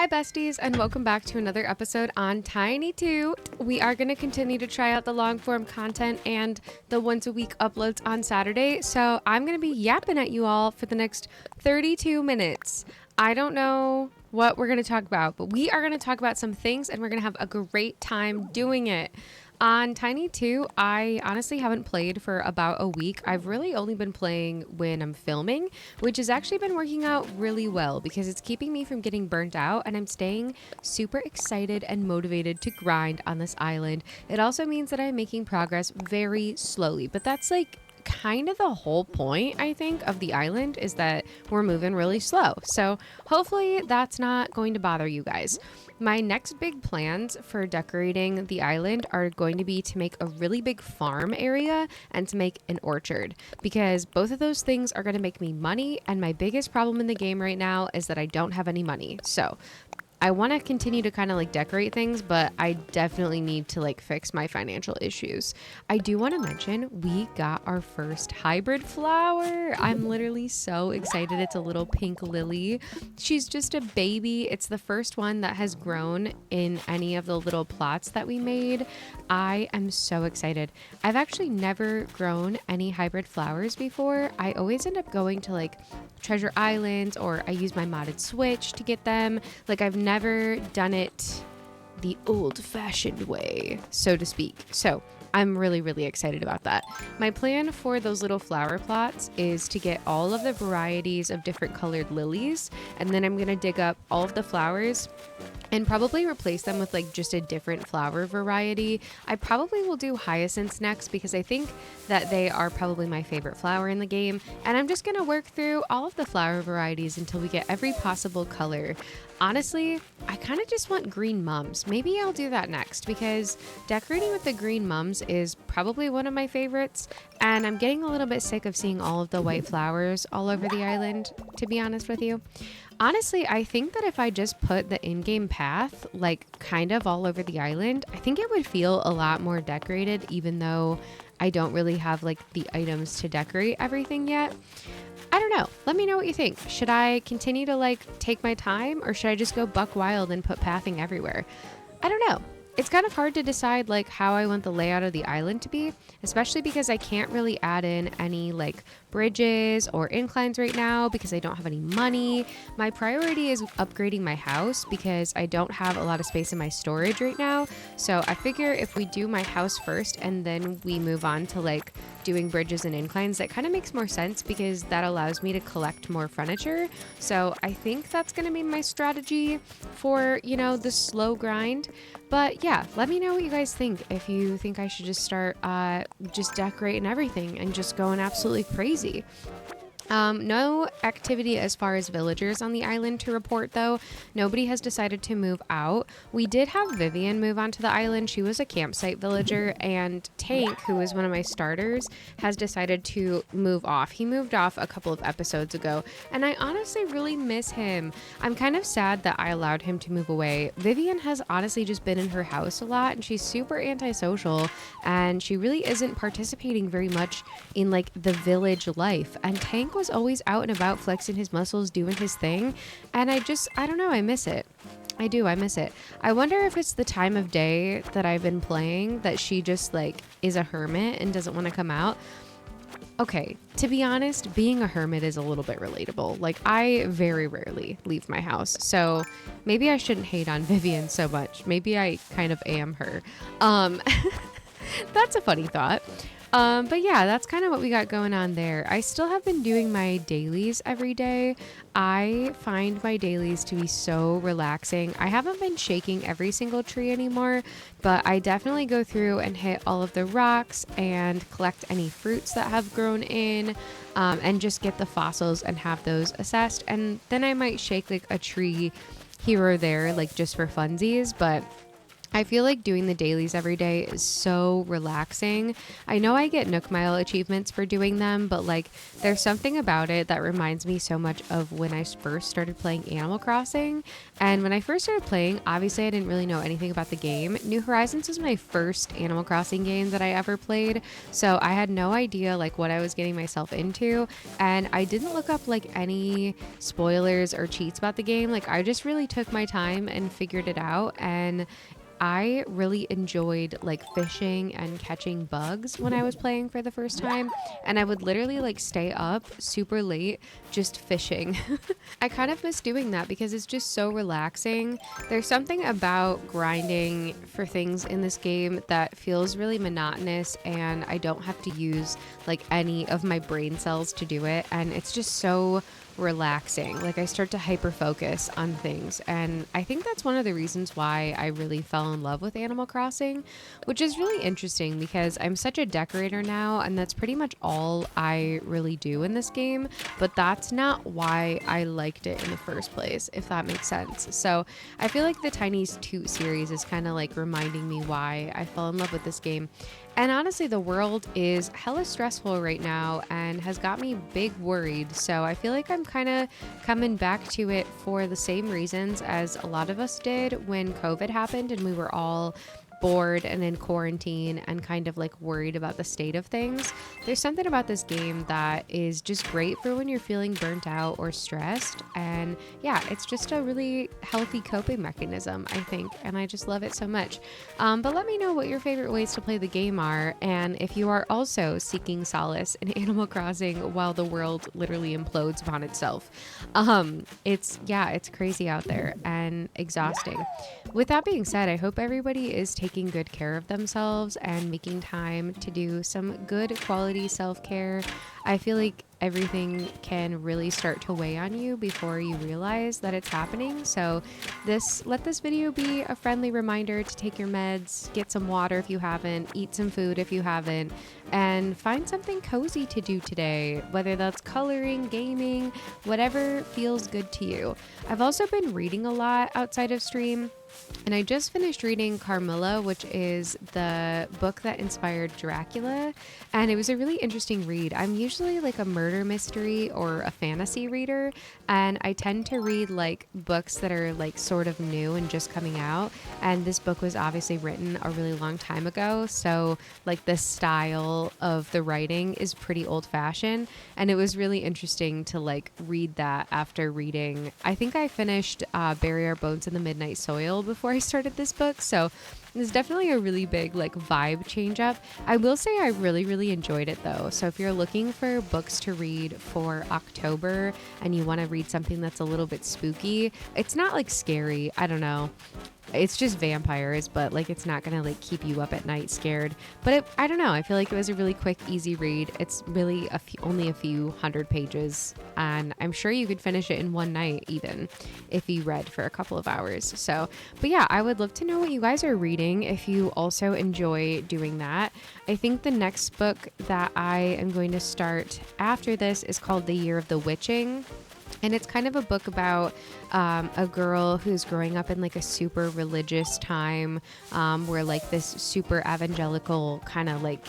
Hi besties, and welcome back to another episode on Tiny Toot. We are going to continue to try out the long form content and the once a week uploads on Saturday. So I'm going to be yapping at you all for the next 32 minutes. I don't know what we're going to talk about, but we are going to talk about some things and we're going to have a great time doing it. On Tiny 2, I honestly haven't played for about a week. I've really only been playing when I'm filming, which has actually been working out really well because it's keeping me from getting burnt out and I'm staying super excited and motivated to grind on this island. It also means that I'm making progress very slowly, but that's like kind of the whole point, I think, of the island is that we're moving really slow. So hopefully that's not going to bother you guys. My next big plans for decorating the island are going to be to make a really big farm area and to make an orchard because both of those things are going to make me money, and my biggest problem in the game right now is that I don't have any money. So I want to continue to kind of like decorate things, but I definitely need to like fix my financial issues. I do want to mention we got our first hybrid flower. I'm literally so excited. It's a little pink lily. She's just a baby. It's the first one that has grown in any of the little plots that we made. I am so excited. I've actually never grown any hybrid flowers before. I always end up going to like treasure islands, or I use my modded Switch to get them. Like I've never done it the old-fashioned way, so to speak. So I'm really, really excited about that. My plan for those little flower plots is to get all of the varieties of different colored lilies, and then I'm going to dig up all of the flowers and probably replace them with like just a different flower variety. I probably will do hyacinths next because I think that they are probably my favorite flower in the game. And I'm just going to work through all of the flower varieties until we get every possible color. Honestly, I kind of just want green mums. Maybe I'll do that next because decorating with the green mums is probably one of my favorites. And I'm getting a little bit sick of seeing all of the white flowers all over the island, to be honest with you. Honestly, I think that if I just put the in-game path like kind of all over the island, I think it would feel a lot more decorated, even though I don't really have like the items to decorate everything yet. I don't know. Let me know what you think. Should I continue to like take my time, or should I just go buck wild and put pathing everywhere? I don't know. It's kind of hard to decide like how I want the layout of the island to be, especially because I can't really add in any like bridges or inclines right now because I don't have any money. My priority is upgrading my house because I don't have a lot of space in my storage right now. So I figure if we do my house first and then we move on to like doing bridges and inclines, that kind of makes more sense because that allows me to collect more furniture. So I think that's going to be my strategy for, you know, the slow grind. But yeah, let me know what you guys think. If you think I should just start just decorating everything and just going absolutely crazy. No activity as far as villagers on the island to report though. Nobody has decided to move out. We did have Vivian move onto the island. She was a campsite villager, and Tank, who is one of my starters, has decided to move off. He moved off a couple of episodes ago, and I honestly really miss him. I'm kind of sad that I allowed him to move away. Vivian has honestly just been in her house a lot, and she's super antisocial, and she really isn't participating very much in like the village life. And Tank was always out and about flexing his muscles, doing his thing, and I don't know, I miss it. I miss it. I wonder if it's the time of day that I've been playing that she just like is a hermit and doesn't want to come out. Okay, to be honest, being a hermit is a little bit relatable. Like, I very rarely leave my house, so maybe I shouldn't hate on Vivian so much. Maybe I kind of am her. That's a funny thought. But yeah, that's kind of what we got going on there. I still have been doing my dailies every day. I find my dailies to be so relaxing. I haven't been shaking every single tree anymore, but I definitely go through and hit all of the rocks and collect any fruits that have grown in, and just get the fossils and have those assessed. And then I might shake like a tree here or there, like just for funsies, but I feel like doing the dailies every day is so relaxing. I know I get Nook Mile achievements for doing them, but like there's something about it that reminds me so much of when I first started playing Animal Crossing. And when I first started playing, obviously I didn't really know anything about the game. New Horizons was my first Animal Crossing game that I ever played, so I had no idea like what I was getting myself into, and I didn't look up like any spoilers or cheats about the game. Like I just really took my time and figured it out, and I really enjoyed like fishing and catching bugs when I was playing for the first time. And I would literally like stay up super late just fishing. I kind of miss doing that because it's just so relaxing. There's something about grinding for things in this game that feels really monotonous, and I don't have to use like any of my brain cells to do it. And it's just so relaxing. Like I start to hyper focus on things, and I think that's one of the reasons why I really fell in love with Animal Crossing, which is really interesting because I'm such a decorator now, and that's pretty much all I really do in this game, but that's not why I liked it in the first place, if that makes sense. So I feel like the Tiny Toot series is kind of like reminding me why I fell in love with this game. And honestly, the world is hella stressful right now and has got me big worried. So I feel like I'm kind of coming back to it for the same reasons as a lot of us did when COVID happened and we were all bored and in quarantine and kind of like worried about the state of things. There's something about this game that is just great for when you're feeling burnt out or stressed. And yeah, it's just a really healthy coping mechanism, I think. And I just love it so much. But let me know what your favorite ways to play the game are. And if you are also seeking solace in Animal Crossing while the world literally implodes upon itself. It's crazy out there and exhausting. With that being said, I hope everybody is taking good care of themselves and making time to do some good quality self-care. I feel like everything can really start to weigh on you before you realize that it's happening. So let this video be a friendly reminder to take your meds, get some water if you haven't, eat some food if you haven't, and find something cozy to do today, whether that's coloring, gaming, whatever feels good to you. I've also been reading a lot outside of stream. And I just finished reading Carmilla, which is the book that inspired Dracula. And it was a really interesting read. I'm usually like a murder mystery or a fantasy reader. And I tend to read like books that are like sort of new and just coming out. And this book was obviously written a really long time ago. So like the style of the writing is pretty old fashioned. And it was really interesting to like read that after reading. I think I finished Bury Our Bones in the Midnight Soil before I started this book, so it's definitely a really big like vibe change up. I will say I really enjoyed it though. So if you're looking for books to read for October and you want to read something that's a little bit spooky, it's not like scary, I don't know. It's just vampires, but like it's not gonna like keep you up at night scared. But I don't know. I feel like it was a really quick, easy read. It's really only a few hundred pages, and I'm sure you could finish it in one night even if you read for a couple of hours. So, but yeah, I would love to know what you guys are reading if you also enjoy doing that. I think the next book that I am going to start after this is called The Year of the Witching. And it's kind of a book about a girl who's growing up in like a super religious time where like this super evangelical kind of like,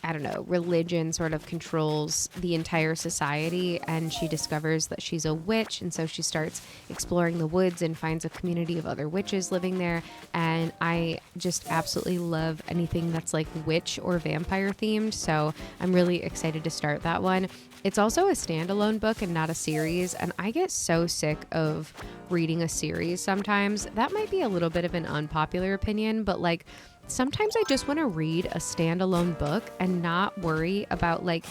I don't know, religion sort of controls the entire society, and she discovers that she's a witch, and so she starts exploring the woods and finds a community of other witches living there. And I just absolutely love anything that's like witch or vampire themed, so I'm really excited to start that one. It's also a standalone book and not a series, and I get so sick of reading a series sometimes. That might be a little bit of an unpopular opinion, but like sometimes I just want to read a standalone book and not worry about like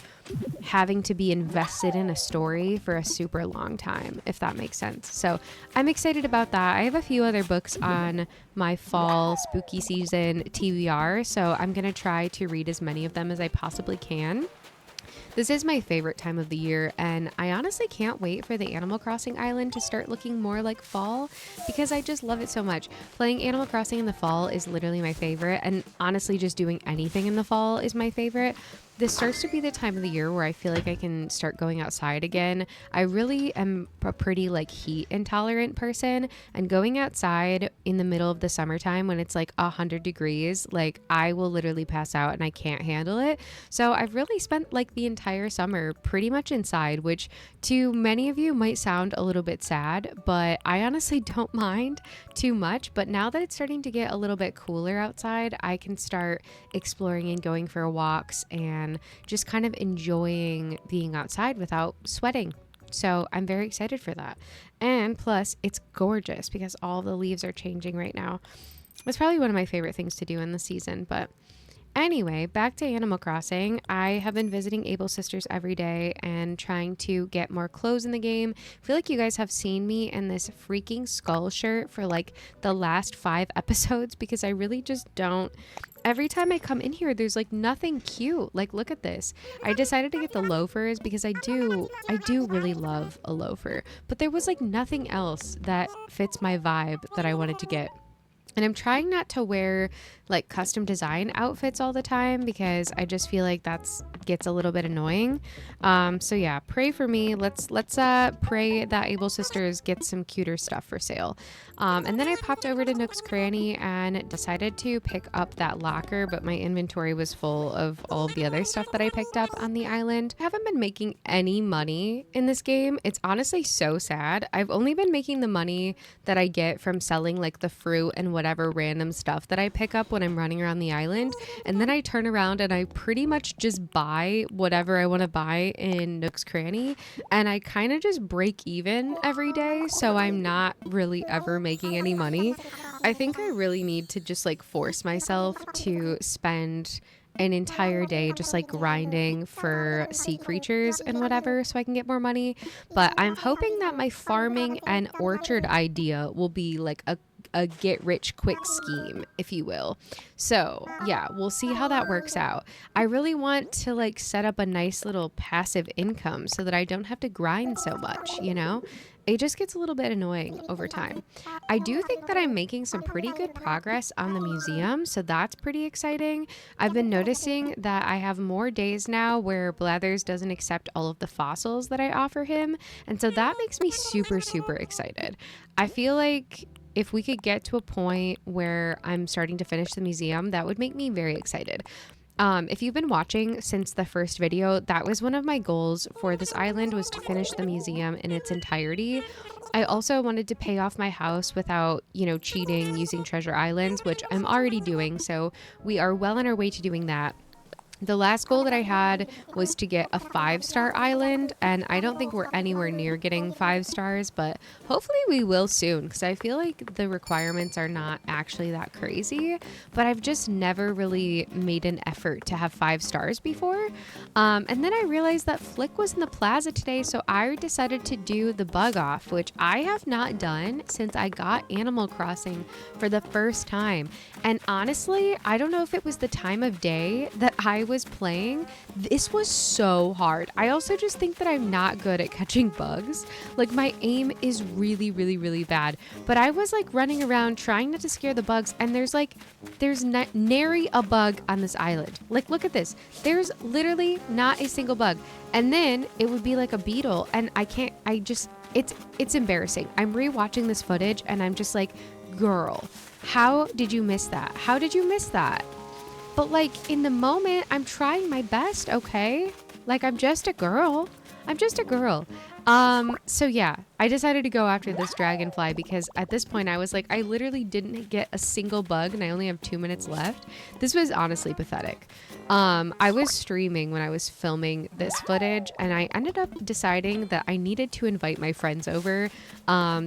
having to be invested in a story for a super long time, if that makes sense. So I'm excited about that. I have a few other books on my fall spooky season TBR, so I'm going to try to read as many of them as I possibly can. This is my favorite time of the year, and I honestly can't wait for the Animal Crossing island to start looking more like fall because I just love it so much. Playing Animal Crossing in the fall is literally my favorite, and honestly just doing anything in the fall is my favorite. this starts to be the time of the year where I feel like I can start going outside again. I really am a pretty like heat intolerant person, and going outside in the middle of the summertime when it's like 100 degrees, like I will literally pass out and I can't handle it. So I've really spent like the entire summer pretty much inside, which to many of you might sound a little bit sad, but I honestly don't mind too much. But now that it's starting to get a little bit cooler outside, I can start exploring and going for walks and just kind of enjoying being outside without sweating. So I'm very excited for that. And plus, it's gorgeous because all the leaves are changing right now. It's probably one of my favorite things to do in the season. But anyway, back to Animal Crossing. I have been visiting Able Sisters every day and trying to get more clothes in the game. I feel like you guys have seen me in this freaking skull shirt for like the last 5 episodes because I really just don't. Every time I come in here, there's like nothing cute. Like, look at this. I decided to get the loafers because I do really love a loafer. But there was like nothing else that fits my vibe that I wanted to get. And I'm trying not to wear like custom design outfits all the time because I just feel like gets a little bit annoying. So yeah, pray for me. Let's pray that Able Sisters get some cuter stuff for sale. And then I popped over to Nook's Cranny and decided to pick up that locker, but my inventory was full of all of the other stuff that I picked up on the island. I haven't been making any money in this game. It's honestly so sad. I've only been making the money that I get from selling like the fruit and whatever random stuff that I pick up when I'm running around the island. And then I turn around and I pretty much just buy whatever I want to buy in Nook's Cranny. And I kind of just break even every day. So I'm not really ever making any money. I think I really need to just like force myself to spend an entire day just like grinding for sea creatures and whatever so I can get more money. But I'm hoping that my farming and orchard idea will be like a get rich quick scheme, if you will. So yeah, we'll see how that works out. I really want to like set up a nice little passive income so that I don't have to grind so much, you know? It just gets a little bit annoying over time. I do think that I'm making some pretty good progress on the museum, so that's pretty exciting. I've been noticing that I have more days now where Blathers doesn't accept all of the fossils that I offer him, and so that makes me super, super excited. I feel like if we could get to a point where I'm starting to finish the museum, that would make me very excited. If you've been watching since the first video, that was one of my goals for this island, was to finish the museum in its entirety. I also wanted to pay off my house without, cheating using treasure islands, which I'm already doing. So we are well on our way to doing that. The last goal that I had was to get a 5-star island, and I don't think we're anywhere near getting 5 stars, but hopefully we will soon because I feel like the requirements are not actually that crazy, but I've just never really made an effort to have 5 stars before. And then I realized that Flick was in the plaza today, so I decided to do the bug off, which I have not done since I got Animal Crossing for the first time. And honestly, I don't know if it was the time of day that I was playing. This was so hard. I also just think that I'm not good at catching bugs. Like my aim is really, really, really bad. But I was like running around trying not to scare the bugs, and there's nary a bug on this island. Like, look at this. There's literally not a single bug. And then it would be like a beetle, and it's embarrassing. I'm rewatching this footage and I'm just like, girl, how did you miss that? How did you miss that? But like in the moment, I'm trying my best, okay? Like I'm just a girl. So yeah, I decided to go after this dragonfly because at this point I was like, I literally didn't get a single bug and I only have 2 minutes left. This was honestly pathetic. I was streaming when I was filming this footage, and I ended up deciding that I needed to invite my friends over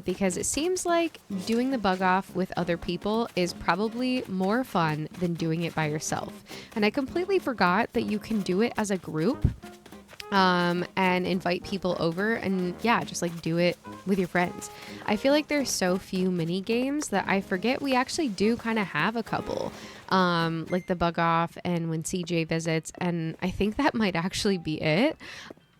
because it seems like doing the bug off with other people is probably more fun than doing it by yourself. And I completely forgot that you can do it as a group. And invite people over and yeah, just like do it with your friends. I feel like there's so few mini games that I forget we actually do kind of have a couple, like the bug off and when CJ visits, and I think that might actually be it.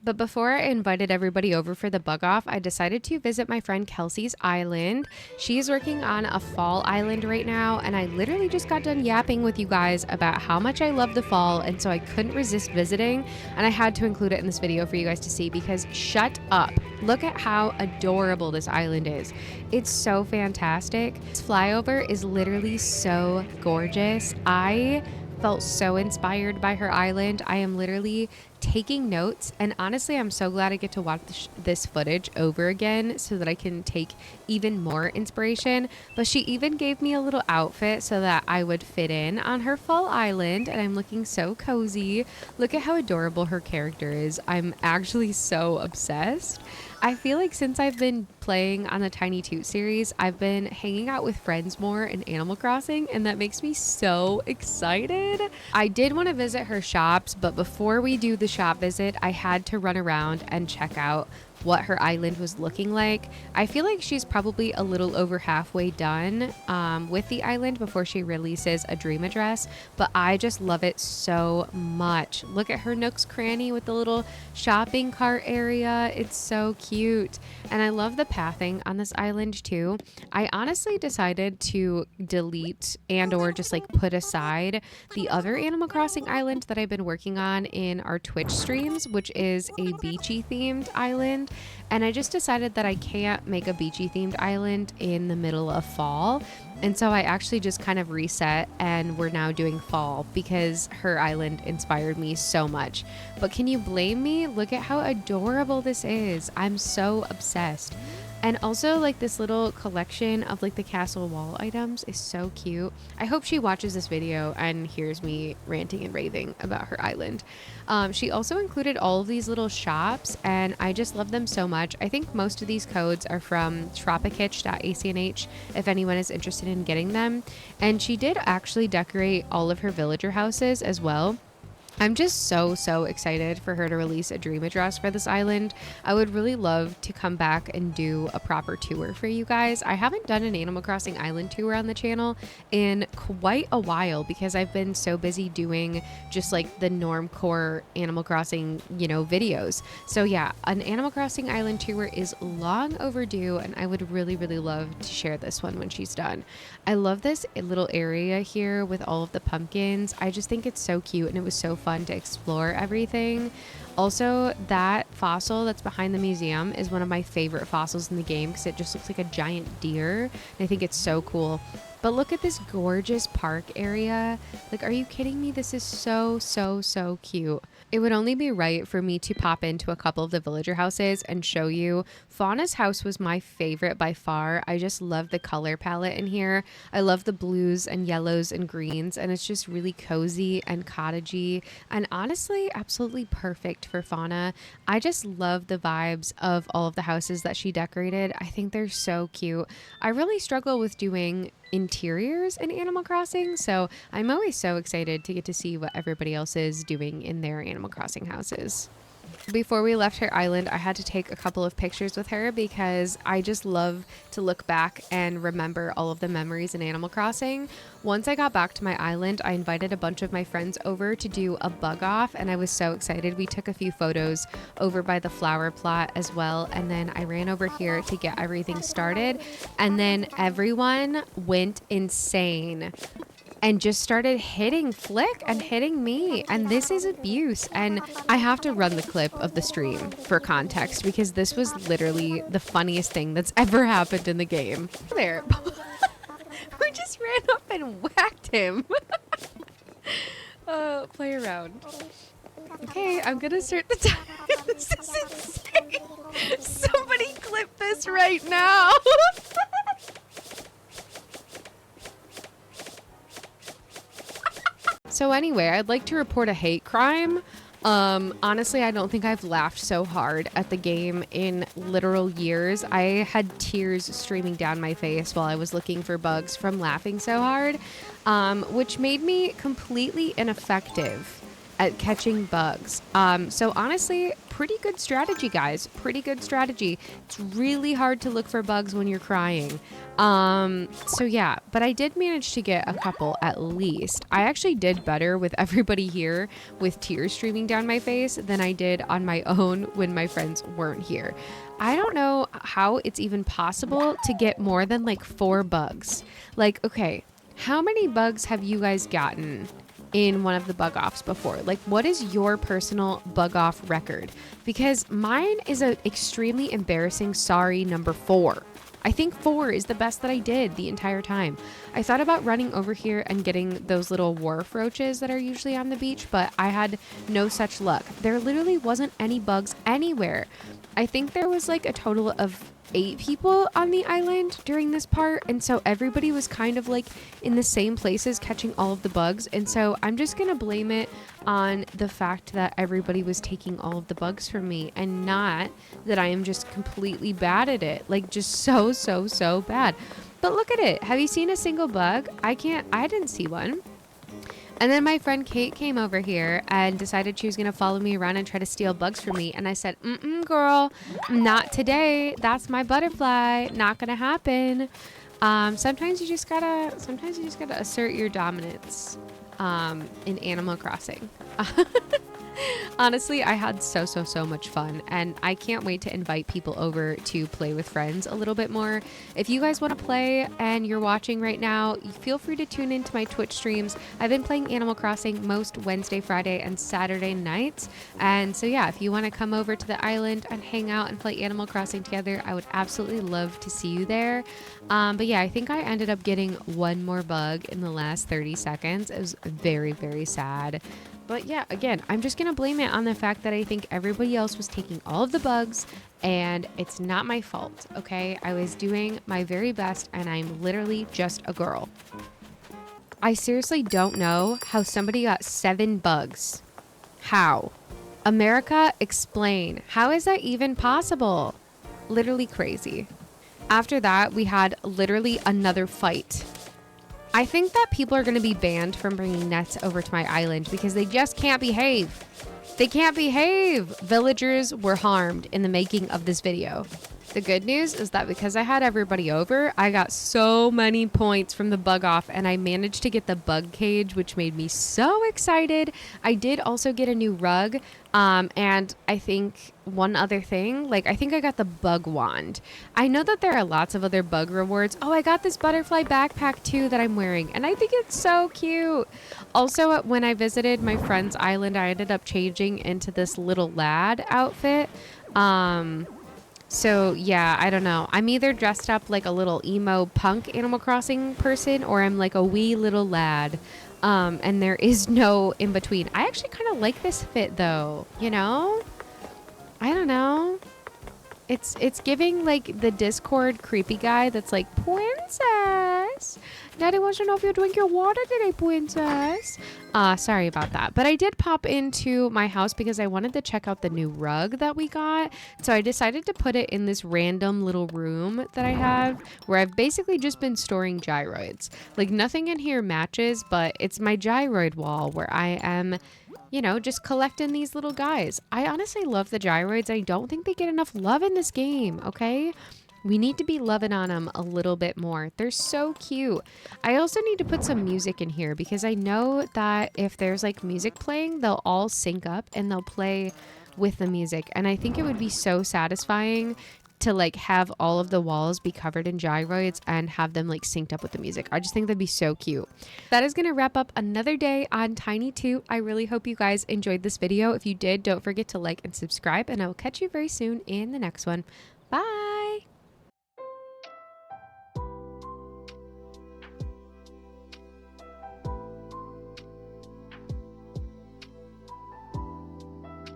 But before I invited everybody over for the bug off, I decided to visit my friend Kelsey's island. She is working on a fall island right now, and I literally just got done yapping with you guys about how much I love the fall, and so I couldn't resist visiting, and I had to include it in this video for you guys to see because shut up. Look at how adorable this island is. It's so fantastic. This flyover is literally so gorgeous. I felt so inspired by her island. I am literally taking notes, and honestly I'm so glad I get to watch this footage over again so that I can take even more inspiration. But she even gave me a little outfit so that I would fit in on her fall island, and I'm looking so cozy. Look at how adorable her character is. I'm actually so obsessed. I feel like since I've been playing on the Tiny Toot series, I've been hanging out with friends more in Animal Crossing, and that makes me so excited. I did want to visit her shops, but before we do the shop visit, I had to run around and check out what her island was looking like. I feel like she's probably a little over halfway done with the island before she releases a dream address, but I just love it so much. Look at her Nook's Cranny with the little shopping cart area. It's so cute. And I love the pathing on this island too. I honestly decided to delete and or just like put aside the other Animal Crossing island that I've been working on in our Twitch streams, which is a beachy themed island. And I just decided that I can't make a beachy themed island in the middle of fall. And so I actually just kind of reset, and we're now doing fall because her island inspired me so much. But can you blame me? Look at how adorable this is. I'm so obsessed. And also like this little collection of like the castle wall items is so cute. I hope she watches this video and hears me ranting and raving about her island. She also included all of these little shops, and I just love them so much. I think most of these codes are from tropicitch.acnh if anyone is interested in getting them. And she did actually decorate all of her villager houses as well. I'm just so excited for her to release a dream address for this island. I would really love to come back and do a proper tour for you guys. I haven't done an Animal Crossing island tour on the channel in quite a while because I've been so busy doing just like the Normcore Animal Crossing, videos. So yeah, an Animal Crossing island tour is long overdue, and I would really love to share this one when she's done. I love this little area here with all of the pumpkins. I just think it's so cute, and it was so fun to explore everything. Also, that fossil that's behind the museum is one of my favorite fossils in the game because it just looks like a giant deer, and I think it's so cool. But look at this gorgeous park area. Like, are you kidding me? This is so cute. It would only be right for me to pop into a couple of the villager houses and show you. Fauna's house was my favorite by far. I just love the color palette in here. I love the blues and yellows and greens, and it's just really cozy and cottagey, and honestly absolutely perfect for Fauna. I just love the vibes of all of the houses that she decorated. I think they're so cute. I really struggle with doing interiors in Animal Crossing, so I'm always so excited to get to see what everybody else is doing in their Animal Crossing houses. Before we left her island, I had to take a couple of pictures with her because I just love to look back and remember all of the memories in Animal Crossing. Once I got back to my island, I invited a bunch of my friends over to do a bug off, and I was so excited. We took a few photos over by the flower plot as well, and then I ran over here to get everything started, and then everyone went insane and just started hitting Flick and hitting me. And this is abuse. And I have to run the clip of the stream for context because this was literally the funniest thing that's ever happened in the game. There. We just ran up and whacked him. Play around. Okay, I'm gonna start the time. This is insane. Somebody clip this right now. So anyway, I'd like to report a hate crime. Honestly, I don't think I've laughed so hard at the game in literal years. I had tears streaming down my face while I was looking for bugs from laughing so hard, which made me completely ineffective at catching bugs. So honestly, pretty good strategy, guys. Pretty good strategy. It's really hard to look for bugs when you're crying. So yeah, but I did manage to get a couple at least. I actually did better with everybody here with tears streaming down my face than I did on my own when my friends weren't here. I don't know how it's even possible to get more than like 4 bugs. Like, okay, how many bugs have you guys gotten in one of the bug offs before? Like, what is your personal bug off record? Because mine is an extremely embarrassing sorry number 4. I think 4 is the best that I did the entire time. I thought about running over here and getting those little wharf roaches that are usually on the beach, but I had no such luck. There literally wasn't any bugs anywhere. I think there was like a total of 8 people on the island during this part, and so everybody was kind of like in the same places catching all of the bugs, and so I'm just gonna blame it on the fact that everybody was taking all of the bugs from me and not that I am just completely bad at it, like just so bad. But look at it. Have you seen a single bug? I didn't see one. And then my friend Kate came over here and decided she was going to follow me around and try to steal bugs from me. And I said, girl, not today. That's my butterfly. Not going to happen. Sometimes you just gotta assert your dominance, in Animal Crossing. Honestly, I had so much fun, and I can't wait to invite people over to play with friends a little bit more. If you guys want to play and you're watching right now, feel free to tune into my Twitch streams. I've been playing Animal Crossing most Wednesday, Friday, and Saturday nights. And so yeah, if you want to come over to the island and hang out and play Animal Crossing together, I would absolutely love to see you there. But yeah, I think I ended up getting one more bug in the last 30 seconds. It was very sad. But yeah, again, I'm just going to blame it on the fact that I think everybody else was taking all of the bugs, and it's not my fault, okay? I was doing my very best, and I'm literally just a girl. I seriously don't know how somebody got 7 bugs. How? America, explain. How is that even possible? Literally crazy. After that, we had literally another fight. I think that people are going to be banned from bringing nets over to my island because they just can't behave. They can't behave. Villagers were harmed in the making of this video. The good news is that because I had everybody over, I got so many points from the bug off, and I managed to get the bug cage, which made me so excited. I did also get a new rug, and I think one other thing, like I think I got the bug wand. I know that there are lots of other bug rewards. Oh, I got this butterfly backpack too that I'm wearing, and I think it's so cute. Also, when I visited my friend's island, I ended up changing into this little lad outfit. So yeah, I don't know. I'm either dressed up like a little emo punk Animal Crossing person, or I'm like a wee little lad. And there is no in between. I actually kind of like this fit though, you know? I don't know. It's giving like the Discord creepy guy that's like, princess, Daddy wants to know if you drink your water today, princess. Sorry about that. But I did pop into my house because I wanted to check out the new rug that we got. So I decided to put it in this random little room that I have where I've basically just been storing gyroids. Like nothing in here matches, but it's my gyroid wall where I am, you know, just collecting these little guys. I honestly love the gyroids. I don't think they get enough love in this game, okay? We need to be loving on them a little bit more. They're so cute. I also need to put some music in here because I know that if there's like music playing, they'll all sync up and they'll play with the music. And I think it would be so satisfying to like have all of the walls be covered in gyroids and have them like synced up with the music. I just think that'd be so cute. That is going to wrap up another day on Tiny Toot. I really hope you guys enjoyed this video. If you did, don't forget to like and subscribe, and I will catch you very soon in the next one.